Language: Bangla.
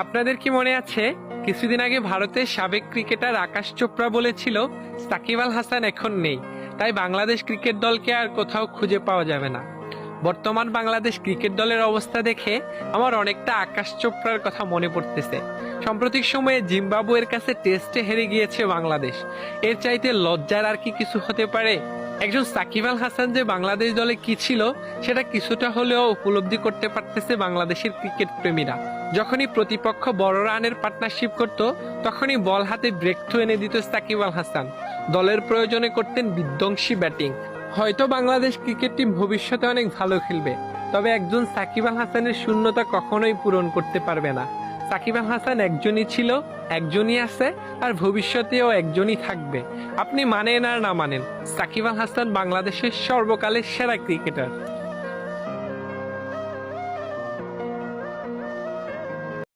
আপনাদের কি মনে আছে কিছুদিন আগে ভারতের সাবেক ক্রিকেটার আকাশ চোপড়া বলেছিল সাকিব আল হাসান এখন নেই, তাই বাংলাদেশ ক্রিকেট দলকে আর কোথাও খুঁজে পাওয়া যাবে না। বর্তমান বাংলাদেশ ক্রিকেট দলের অবস্থা দেখে আমার অনেকটা আকাশ চোপড়ার কথা মনে পড়তেছে। সাম্প্রতিক সময়ে জিম্বাবুয়ের কাছে টেস্টে হেরে গিয়েছে বাংলাদেশ। এর চাইতে লজ্জার আর কি কিছু হতে পারে? একজন সাকিব আল হাসান যে বাংলাদেশ দলে কি ছিল সেটা কিছুটা হলেও উপলব্ধি করতে পারতেছে বাংলাদেশের ক্রিকেট প্রেমীরা। যখনই প্রতিপক্ষ বড় রানের পার্টনারশিপ করত তখনই বল হাতে ব্রেক থ্রু এনে দিত সাকিব আল হাসান। দলের প্রয়োজনে করতেন বিধ্বংসী ব্যাটিং। হয়তো বাংলাদেশ ক্রিকেট টিম ভবিষ্যতে অনেক ভালো খেলবে, তবে একজন সাকিব আল হাসানের শূন্যতা কখনোই পূরণ করতে পারবে না। সাকিব আল হাসান একজনই ছিল, একজনই আছে, আর ভবিষ্যতেও একজনই থাকবে। আপনি মানেন আর না মানেন, সাকিব আল হাসান বাংলাদেশের সর্বকালের সেরা ক্রিকেটার।